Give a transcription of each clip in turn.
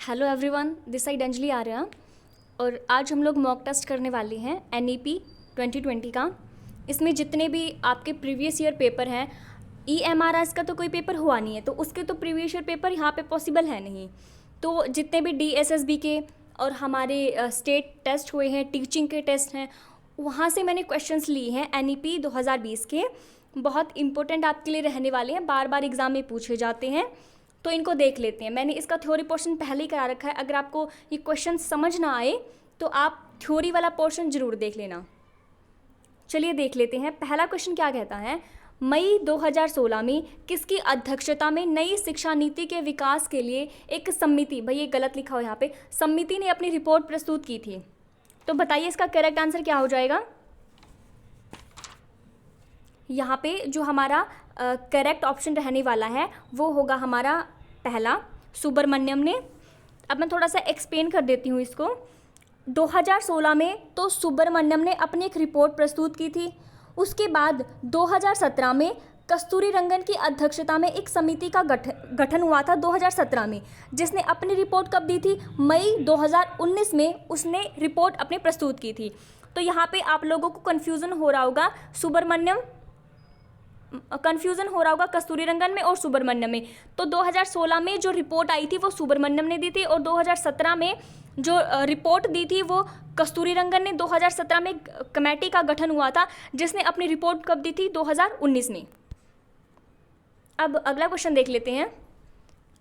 Hello everyone, this side Anjali Arya और आज हम लोग मॉक टेस्ट करने वाले हैं NEP 2020 का। इसमें जितने भी आपके प्रीवियस ईयर पेपर हैं, EMRS का तो कोई पेपर हुआ नहीं है, तो उसके तो प्रीवियस ईयर पेपर यहाँ पे पॉसिबल है नहीं। तो जितने भी DSSB के और हमारे स्टेट टेस्ट हुए हैं, टीचिंग के टेस्ट हैं, वहाँ से मैंने क्वेश्चंस लिए हैं NEP 2020 के। बहुत इंपॉर्टेंट आपके लिए रहने वाले हैं, बार बार एग्ज़ाम में पूछे जाते हैं, तो इनको देख लेते हैं। मैंने इसका थ्योरी पोर्शन पहले ही करा रखा है। अगर आपको ये क्वेश्चन समझ ना आए तो आप थ्योरी वाला पोर्शन ज़रूर देख लेना। चलिए देख लेते हैं। पहला क्वेश्चन क्या कहता है, मई 2016 में किसकी अध्यक्षता में नई शिक्षा नीति के विकास के लिए एक समिति, भाई ये गलत लिखा हो यहाँ पे, समिति ने अपनी रिपोर्ट प्रस्तुत की थी। तो बताइए इसका करेक्ट आंसर क्या हो जाएगा। यहाँ पे जो हमारा करेक्ट ऑप्शन रहने वाला है वो होगा हमारा पहला, सुब्रमण्यम ने। अब मैं थोड़ा सा एक्सप्लेन कर देती हूँ इसको। 2016 में तो सुब्रमण्यम ने अपनी एक रिपोर्ट प्रस्तुत की थी। उसके बाद 2017 में कस्तूरी रंगन की अध्यक्षता में एक समिति का गठन हुआ था 2017 में, जिसने अपनी रिपोर्ट कब दी थी, मई 2019 में उसने रिपोर्ट अपनी प्रस्तुत की थी। तो यहाँ पे आप लोगों को कन्फ्यूज़न हो रहा होगा, कन्फ्यूज़न हो रहा होगा कस्तूरी रंगन में और सुब्रमण्यम में। तो 2016 में जो रिपोर्ट आई थी वो सुब्रमण्यम ने दी थी और 2017 में जो रिपोर्ट दी थी वो कस्तूरी रंगन ने। 2017 में कमेटी का गठन हुआ था जिसने अपनी रिपोर्ट कब दी थी, 2019 में। अब अगला क्वेश्चन देख लेते हैं।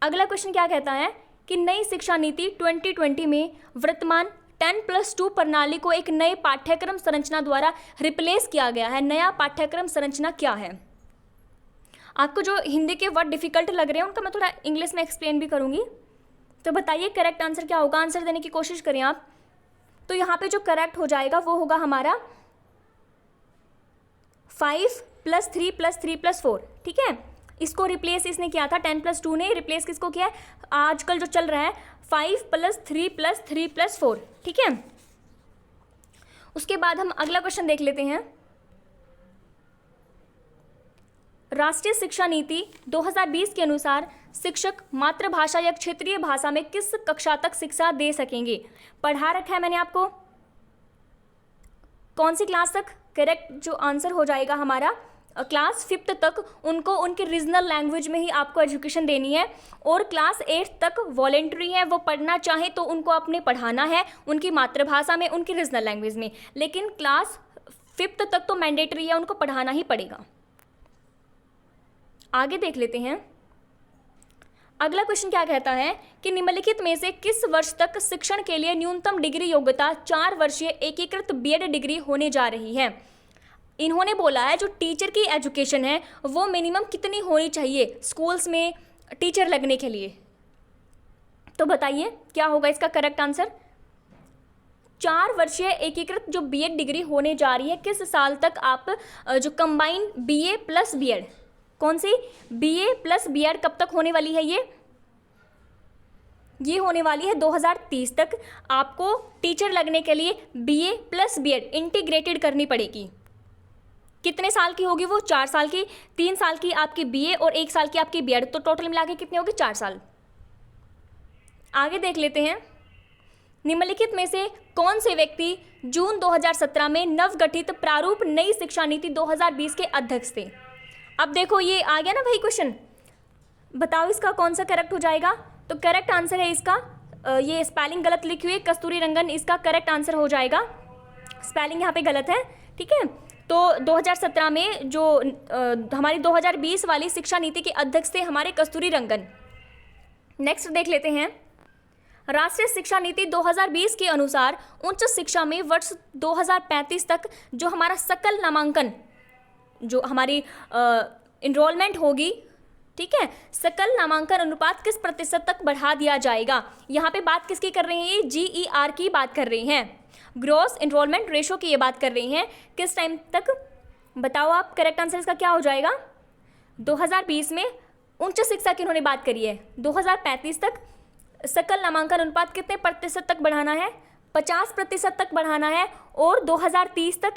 अगला क्वेश्चन क्या कहता है कि नई शिक्षा नीति 2020 में वर्तमान 10+2 प्रणाली को एक नए पाठ्यक्रम संरचना द्वारा रिप्लेस किया गया है। नया पाठ्यक्रम संरचना क्या है। आपको जो हिंदी के वर्ड डिफिकल्ट लग रहे हैं उनका मैं थोड़ा इंग्लिश में एक्सप्लेन भी करूंगी। तो बताइए करेक्ट आंसर क्या होगा। आंसर देने की कोशिश करें आप। तो यहाँ पे जो करेक्ट हो जाएगा वो होगा हमारा 5+3+3+4। ठीक है, इसको रिप्लेस इसने किया था, 10+2 ने रिप्लेस किसको किया है, आजकल जो चल रहा है 5+3+3+4। ठीक है, उसके बाद हम अगला क्वेश्चन देख लेते हैं। राष्ट्रीय शिक्षा नीति 2020 के अनुसार शिक्षक मातृभाषा या क्षेत्रीय भाषा में किस कक्षा तक शिक्षा दे सकेंगे। पढ़ा रखा है मैंने आपको, कौन सी क्लास तक। करेक्ट जो आंसर हो जाएगा हमारा क्लास 5th तक उनको उनकी रीजनल लैंग्वेज में ही आपको एजुकेशन देनी है। और क्लास 8 तक वॉलेंट्री है, वो पढ़ना चाहे तो उनको अपने पढ़ाना है उनकी मातृभाषा में, उनकी रीजनल लैंग्वेज में। लेकिन क्लास 5th तक तो मैंडेटरी है, उनको पढ़ाना ही पड़ेगा। आगे देख लेते हैं। अगला क्वेश्चन क्या कहता है कि निम्नलिखित में से किस वर्ष तक शिक्षण के लिए न्यूनतम डिग्री योग्यता 4 वर्षीय एकीकृत बीएड डिग्री होने जा रही है। इन्होंने बोला है जो टीचर की एजुकेशन है वो मिनिमम कितनी होनी चाहिए स्कूल्स में टीचर लगने के लिए। तो बताइए क्या होगा इसका करेक्ट आंसर। 4 वर्षीय एकीकृत जो बीएड डिग्री होने जा रही है, किस साल तक आप जो कंबाइंड BA प्लस बीएड, कौन सी BA प्लस बीएड कब तक होने वाली है, ये होने वाली है 2030 तक। आपको टीचर लगने के लिए BA प्लस बीएड इंटीग्रेटेड करनी पड़ेगी। कितने साल की होगी वो, 4 साल की। 3 साल की आपकी BA और 1 साल की आपकी बीएड, तो टोटल मिला के कितनी होगी, 4 साल। आगे देख लेते हैं। निम्नलिखित में से कौन से व्यक्ति जून 2017 में नवगठित प्रारूप नई शिक्षा नीति 2020 के अध्यक्ष थे। अब देखो ये आ गया ना भाई क्वेश्चन, बताओ इसका कौन सा करेक्ट हो जाएगा। तो करेक्ट आंसर है इसका, ये स्पेलिंग गलत लिखी हुई है, कस्तूरी रंगन इसका करेक्ट आंसर हो जाएगा। स्पेलिंग यहाँ पे गलत है। ठीक है, तो 2017 में जो हमारी 2020 वाली शिक्षा नीति के अध्यक्ष थे हमारे कस्तूरी रंगन। नेक्स्ट देख लेते हैं। राष्ट्रीय शिक्षा नीति 2020 के अनुसार उच्च शिक्षा में वर्ष 2035 तक जो हमारा सकल नामांकन, जो हमारी इनरोलमेंट होगी, ठीक है, सकल नामांकन अनुपात किस प्रतिशत तक बढ़ा दिया जाएगा। यहाँ पे बात किसकी कर रहे हैं, ये GER की बात कर रहे हैं, ग्रॉस इनरोलमेंट रेशो की ये बात कर रही हैं। किस टाइम तक बताओ आप, करेक्ट आंसर इसका क्या हो जाएगा। 2020 में उच्च शिक्षा की उन्होंने बात करी है, 2035 तक सकल नामांकन अनुपात कितने प्रतिशत तक बढ़ाना है, 50% तक बढ़ाना है। और 2030 तक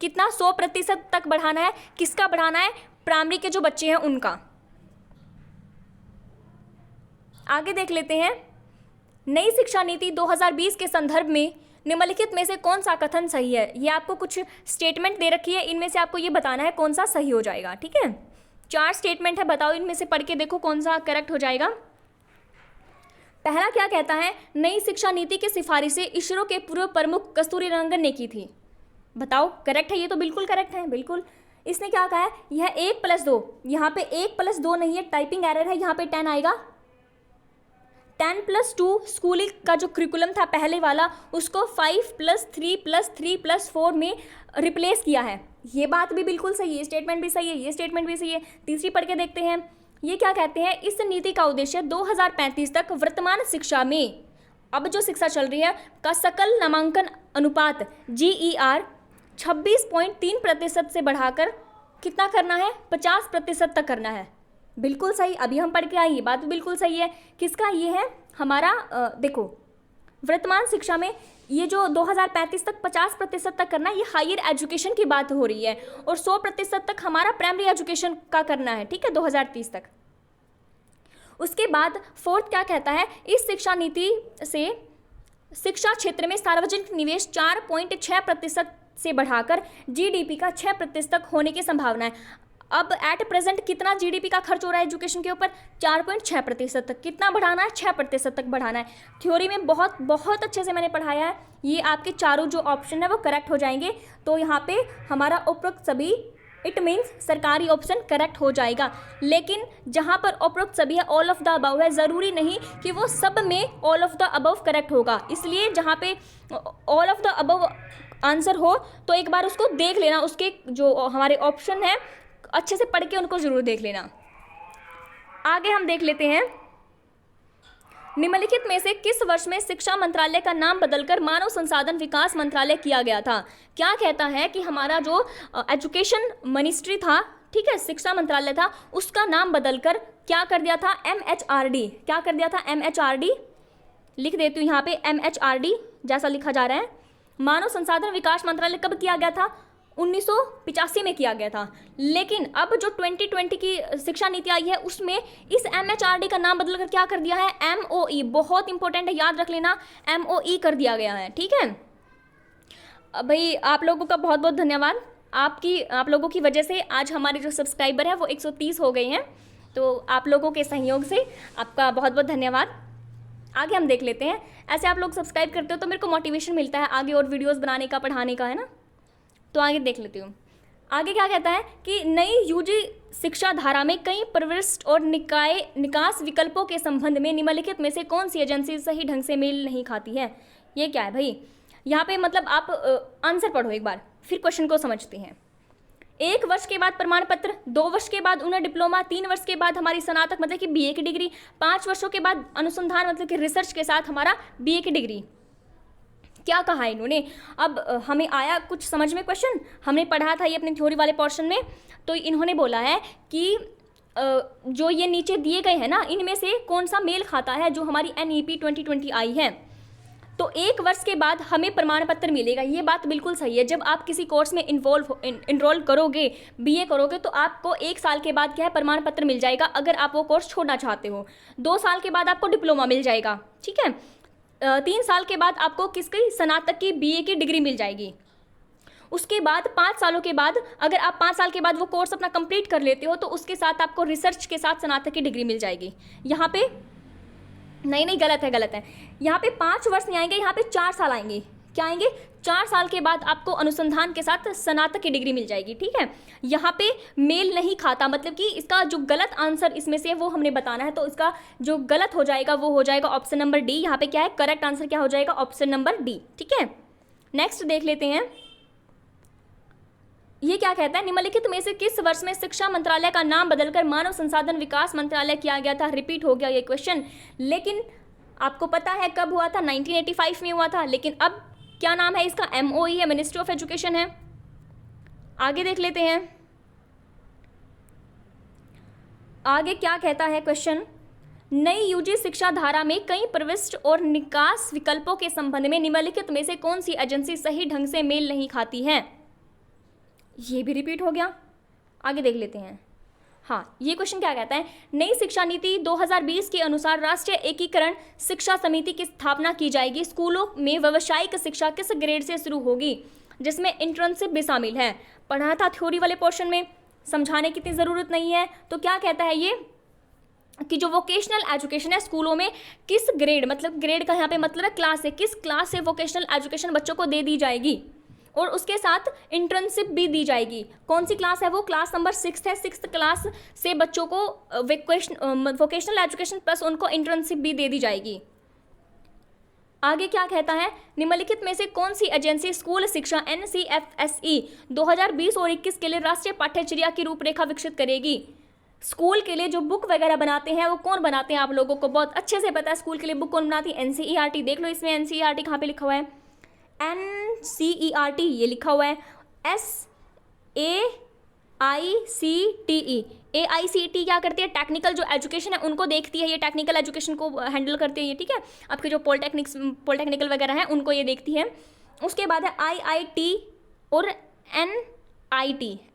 कितना, 100% तक बढ़ाना है। किसका बढ़ाना है, प्राइमरी के जो बच्चे हैं उनका। आगे देख लेते हैं, नई शिक्षा नीति 2020 के संदर्भ में निम्नलिखित में से कौन सा कथन सही है। ये आपको कुछ स्टेटमेंट दे रखी है, इनमें से आपको ये बताना है कौन सा सही हो जाएगा। ठीक है, 4 स्टेटमेंट है, बताओ इनमें से पढ़ के देखो कौन सा करेक्ट हो जाएगा। पहला क्या कहता है, नई शिक्षा नीति की सिफारिशें इसरो के पूर्व प्रमुख कस्तूरीरंगन ने की थी। बताओ करेक्ट है, ये तो बिल्कुल करेक्ट है, बिल्कुल। इसने क्या कहा है, यह 1+2, यहाँ पे 1+2 नहीं है, टाइपिंग एरर है, यहाँ पे 10 आएगा। 10+2 स्कूलिंग का जो करिकुलम था पहले वाला, उसको 5+3+3+4 में रिप्लेस किया है। ये बात भी बिल्कुल सही है, स्टेटमेंट भी सही है, ये स्टेटमेंट भी सही है। तीसरी पढ़ के देखते हैं, ये क्या कहते हैं, इस नीति का उद्देश्य 2035 तक वर्तमान शिक्षा में, अब जो शिक्षा चल रही है, का सकल नामांकन अनुपात GER 26.3% से बढ़ाकर कितना करना है, 50% तक करना है। बिल्कुल सही, अभी हम पढ़ के आए, ये बात भी बिल्कुल सही है। किसका ये है, हमारा देखो वर्तमान शिक्षा में ये जो 2035 तक 50% तक करना है, ये हायर एजुकेशन की बात हो रही है, और 100% तक हमारा प्राइमरी एजुकेशन का करना है। ठीक है, 2030 तक। उसके बाद फोर्थ क्या कहता है, इस शिक्षा नीति से शिक्षा क्षेत्र में सार्वजनिक निवेश 4.6% से बढ़ाकर GDP का 6% तक होने की संभावना है। अब एट प्रेजेंट कितना GDP का खर्च हो रहा है एजुकेशन के ऊपर, 4.6% तक। कितना बढ़ाना है, 6% तक बढ़ाना है। थ्योरी में बहुत बहुत अच्छे से मैंने पढ़ाया है, ये आपके चारों जो ऑप्शन है वो करेक्ट हो जाएंगे। तो यहाँ पे हमारा उपरोक्त सभी, इट मीन्स सरकारी ऑप्शन करेक्ट हो जाएगा। लेकिन जहाँ पर उपरोक्त सभी है, ऑल ऑफ द अबव है, ज़रूरी नहीं कि वो सब में all of the above correct होगा। इसलिए जहाँ पे all of the above answer हो तो एक बार उसको देख लेना, उसके जो हमारे ऑप्शन है अच्छे से पढ़ के उनको जरूर देख लेना। आगे हम देख लेते हैं, निम्नलिखित में से किस वर्ष में शिक्षा मंत्रालय का नाम बदलकर मानव संसाधन विकास मंत्रालय किया गया था। क्या कहता है कि हमारा जो एजुकेशन मिनिस्ट्री था, ठीक है, शिक्षा मंत्रालय था, उसका नाम बदलकर क्या कर दिया था, MHRD। क्या कर दिया था, MHRD। लिख देती हूँ यहाँ पे, MHRD जैसा लिखा जा रहा है। मानव संसाधन विकास मंत्रालय कब किया गया था, 1985 में किया गया था। लेकिन अब जो 2020 की शिक्षा नीति आई है उसमें इस MHRD का नाम बदलकर क्या कर दिया है, MOE। बहुत इंपॉर्टेंट है, याद रख लेना, MOE कर दिया गया है। ठीक है भाई, आप लोगों का बहुत बहुत धन्यवाद। आप लोगों की वजह से आज हमारे जो सब्सक्राइबर है वो 130 हो गए हैं, तो आप लोगों के सहयोग से आपका बहुत बहुत धन्यवाद। आगे हम देख लेते हैं, ऐसे आप लोग सब्सक्राइब करते हो तो मेरे को मोटिवेशन मिलता है आगे और वीडियोस बनाने का, पढ़ाने का, है ना। तो आगे देख लेती हूँ। आगे क्या कहता है कि नई UG शिक्षा धारा में कई प्रविष्ट और निकास विकल्पों के संबंध में निम्नलिखित में से कौन सी एजेंसी सही ढंग से मेल नहीं खाती है। ये क्या है भाई, यहाँ पे मतलब आप आंसर पढ़ो एक बार, फिर क्वेश्चन को समझते हैं। 1 वर्ष के बाद प्रमाण पत्र, 2 वर्ष के बाद उन्हें डिप्लोमा, 3 वर्ष के बाद हमारी स्नातक मतलब कि BA की डिग्री, 5 वर्षों के बाद अनुसंधान मतलब कि रिसर्च के साथ हमारा BA की डिग्री। क्या कहा इन्होंने, अब हमें आया कुछ समझ में क्वेश्चन, हमने पढ़ा था ये अपने थ्योरी वाले पोर्शन में। तो इन्होंने बोला है कि जो ये नीचे दिए गए हैं ना, इनमें से कौन सा मेल खाता है जो हमारी NEP 2020 आई है। तो 1 वर्ष के बाद हमें प्रमाण पत्र मिलेगा, ये बात बिल्कुल सही है। जब आप किसी कोर्स में इनरोल करोगे, BA करोगे, तो आपको 1 साल के बाद क्या है, प्रमाण पत्र मिल जाएगा अगर आप वो कोर्स छोड़ना चाहते हो। 2 साल के बाद आपको डिप्लोमा मिल जाएगा, ठीक है। 3 साल के बाद आपको किसकी, स्नातक की BA की डिग्री मिल जाएगी। उसके बाद 5 सालों के बाद, अगर आप 5 साल के बाद वो कोर्स अपना कंप्लीट कर लेते हो तो उसके साथ आपको रिसर्च के साथ स्नातक की डिग्री मिल जाएगी। यहाँ पे नहीं, गलत है। यहाँ पे 5 वर्ष नहीं आएंगे, यहाँ पे 4 साल आएंगे। क्या आएंगे, 4 साल के बाद आपको अनुसंधान के साथ स्नातक की डिग्री मिल जाएगी, ठीक है। यहाँ पे मेल नहीं खाता, मतलब कि इसका जो गलत आंसर इसमें से वो हमने बताना है, तो इसका जो गलत हो जाएगा वो हो जाएगा ऑप्शन नंबर D। यहाँ पे क्या है, करेक्ट आंसर क्या हो जाएगा, ऑप्शन नंबर D, ठीक है। नेक्स्ट देख लेते हैं, ये क्या कहता है, निम्नलिखित में से किस वर्ष में शिक्षा मंत्रालय का नाम बदलकर मानव संसाधन विकास मंत्रालय किया गया था। रिपीट हो गया ये क्वेश्चन, लेकिन आपको पता है कब हुआ था, 1985 में हुआ था। लेकिन अब क्या नाम है इसका, MOE है, मिनिस्ट्री ऑफ एजुकेशन है। आगे देख लेते हैं, आगे क्या कहता है क्वेश्चन, नई UG शिक्षा धारा में कई प्रविष्ट और निकास विकल्पों के संबंध में निम्नलिखित में से कौन सी एजेंसी सही ढंग से मेल नहीं खाती है। ये भी रिपीट हो गया, आगे देख लेते हैं। हाँ, ये क्वेश्चन क्या कहता है, नई शिक्षा नीति 2020 के अनुसार राष्ट्रीय एकीकरण शिक्षा समिति की स्थापना की जाएगी। स्कूलों में व्यावसायिक शिक्षा किस ग्रेड से शुरू होगी, जिसमें इंटर्नशिप भी शामिल है। पढ़ा था थ्योरी वाले पोर्शन में, समझाने की इतनी ज़रूरत नहीं है। तो क्या कहता है ये कि जो वोकेशनल एजुकेशन है स्कूलों में किस ग्रेड, मतलब ग्रेड का यहाँ पे मतलब है क्लास है, किस क्लास से वोकेशनल एजुकेशन बच्चों को दे दी जाएगी और उसके साथ इंटर्नशिप भी दी जाएगी। कौन सी क्लास है वो, क्लास नंबर 6 है। 6th क्लास से बच्चों को वोकेशनल एजुकेशन प्लस उनको इंटर्नशिप भी दे दी जाएगी। आगे क्या कहता है, निम्नलिखित में से कौन सी एजेंसी स्कूल शिक्षा NCFSE 2020 और 21 के लिए राष्ट्रीय पाठ्यचर्या की रूपरेखा विकसित करेगी। स्कूल के लिए जो बुक वगैरह बनाते हैं वो कौन बनाते हैं, आप लोगों को बहुत अच्छे से पता है स्कूल के लिए बुक कौन बनाती है, NCERT। देख लो इसमें NCERT कहाँ पे लिखा हुआ है, NCERT ये लिखा हुआ है। AICTE क्या करती है, टेक्निकल जो एजुकेशन है उनको देखती है, ये टेक्निकल एजुकेशन को हैंडल करती है ये, ठीक है। आपके जो पॉलिटेक्निकल वगैरह है उनको ये देखती है। उसके बाद है IIT और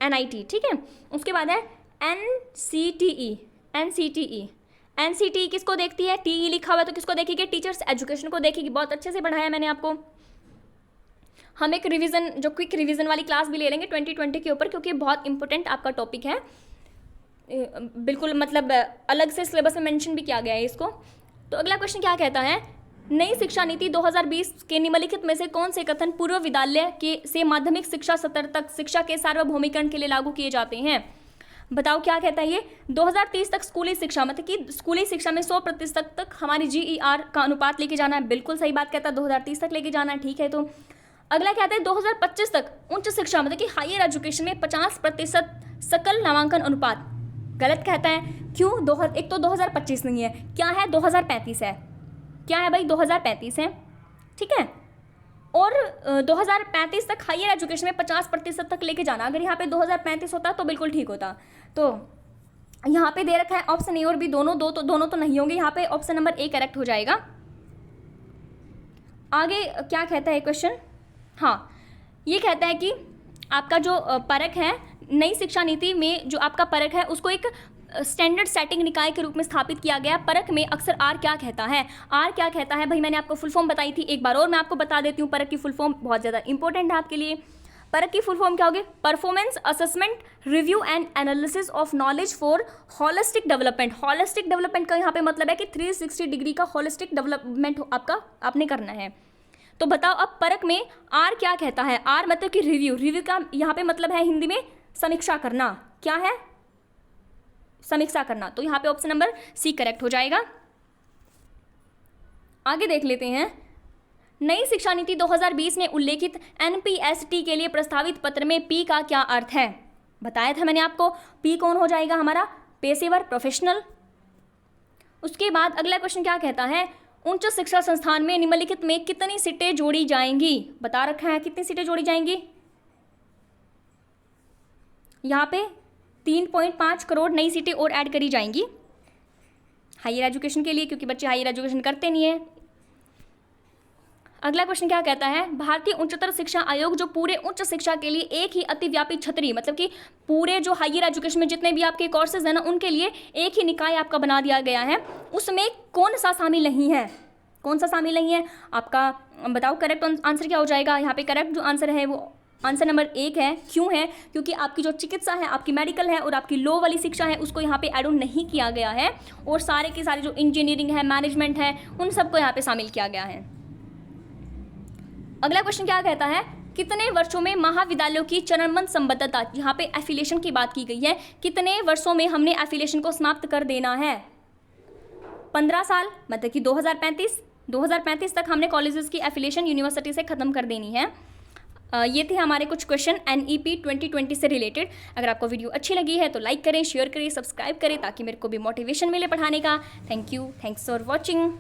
NIT, ठीक है। उसके बाद है NCTE किसको देखती है, TE लिखा हुआ है तो किसको देखेगी, टीचर्स एजुकेशन को देखेगी। बहुत अच्छे से पढ़ाया मैंने आपको। हम एक रिवीजन, जो क्विक रिवीजन वाली क्लास भी ले लेंगे 2020 के ऊपर, क्योंकि बहुत इंपॉर्टेंट आपका टॉपिक है, बिल्कुल मतलब अलग से सिलेबस में मेंशन भी किया गया है इसको। तो अगला क्वेश्चन क्या कहता है, नई शिक्षा नीति 2020 के निम्नलिखित में से कौन से कथन पूर्व विद्यालय के से माध्यमिक शिक्षा स्तर तक शिक्षा के सार्वभौमिकरण के लिए लागू किए जाते हैं। बताओ क्या कहता है ये, 2030 तक स्कूली शिक्षा, मतलब कि स्कूली शिक्षा में 100% तक हमारी GER का अनुपात लेके जाना है। बिल्कुल सही बात कहता है, 2030 तक लेके जाना है, ठीक है। तो अगला कहता है 2025 तक उच्च शिक्षा मतलब कि हायर एजुकेशन में 50% सकल नामांकन अनुपात। गलत कहता है, क्यों? एक तो 2025 नहीं है, क्या है, 2035 है। क्या है भाई, 2035 है, ठीक है। और 2035 तक हायर एजुकेशन में 50% तक लेके जाना। अगर यहाँ पे 2035 होता तो बिल्कुल ठीक होता। तो यहाँ पे दे रखा है ऑप्शन ए और बी, दोनों तो नहीं होंगे, यहाँ पे ऑप्शन नंबर ए करेक्ट हो जाएगा। आगे क्या कहता है क्वेश्चन, हाँ ये कहता है कि आपका जो परख है नई शिक्षा नीति में, जो आपका परख है उसको एक स्टैंडर्ड सेटिंग निकाय के रूप में स्थापित किया गया। परख में अक्सर आर क्या कहता है, आर क्या कहता है भाई, मैंने आपको फुल फॉर्म बताई थी एक बार और मैं आपको बता देती हूँ। परख की फुल फॉर्म बहुत ज़्यादा इंपॉर्टेंट है आपके लिए। परख की फुल फॉर्म क्या होगी, performance assessment review and analysis of knowledge for holistic development. Holistic development का यहाँ पे मतलब है कि 360 डिग्री का हॉलिस्टिक डेवलपमेंट आपने करना है। तो बताओ अब परख में आर क्या कहता है, आर मतलब कि रिव्यू का यहाँ पे मतलब है हिंदी में समीक्षा करना। क्या है, समीक्षा करना। तो यहाँ पे ऑप्शन नंबर सी करेक्ट हो जाएगा। आगे देख लेते हैं, नई शिक्षा नीति 2020 में उल्लेखित NPST के लिए प्रस्तावित पत्र में पी का क्या अर्थ है। बताया था मैंने आपको, पी कौन हो जाएगा हमारा, पेशेवर, प्रोफेशनल। उसके बाद अगला क्वेश्चन क्या कहता है, उच्च शिक्षा संस्थान में निम्नलिखित में कितनी सीटें जोड़ी जाएंगी। बता रखा है कितनी सीटें जोड़ी जाएंगी, यहाँ पे 3.5 करोड़ नई सीटें और ऐड करी जाएंगी हायर एजुकेशन के लिए, क्योंकि बच्चे हायर एजुकेशन करते नहीं है। अगला क्वेश्चन क्या कहता है, भारतीय उच्चतर शिक्षा आयोग जो पूरे उच्च शिक्षा के लिए एक ही अतिव्यापी छतरी, मतलब कि पूरे जो हायर एजुकेशन में जितने भी आपके कोर्सेज हैं ना उनके लिए एक ही निकाय आपका बना दिया गया है, उसमें कौन सा शामिल नहीं है, कौन सा शामिल नहीं है आपका, बताओ करेक्ट आंसर क्या हो जाएगा। यहाँ पे करेक्ट जो आंसर है वो आंसर नंबर 1 है। क्यों है, क्योंकि आपकी जो चिकित्सा है, आपकी मेडिकल है और आपकी लॉ वाली शिक्षा है उसको यहाँ पे एड ऑन नहीं किया गया है, और सारे के सारे जो इंजीनियरिंग है, मैनेजमेंट है, उन सबको यहाँ पे शामिल किया गया है। अगला क्वेश्चन क्या कहता है, कितने वर्षों में महाविद्यालयों की चरणबद्ध संबद्धता, यहाँ पे एफिलिएशन की बात की गई है, कितने वर्षों में हमने एफिलिएशन को समाप्त कर देना है। 15 साल, मतलब कि 2035 तक हमने कॉलेजेस की एफिलिएशन यूनिवर्सिटी से ख़त्म कर देनी है। ये थे हमारे कुछ क्वेश्चन NEP 2020 से रिलेटेड। अगर आपको वीडियो अच्छी लगी है तो लाइक करें, शेयर करें, सब्सक्राइब करें, ताकि मेरे को भी मोटिवेशन मिले पढ़ाने का। Thank you, thanks for watching.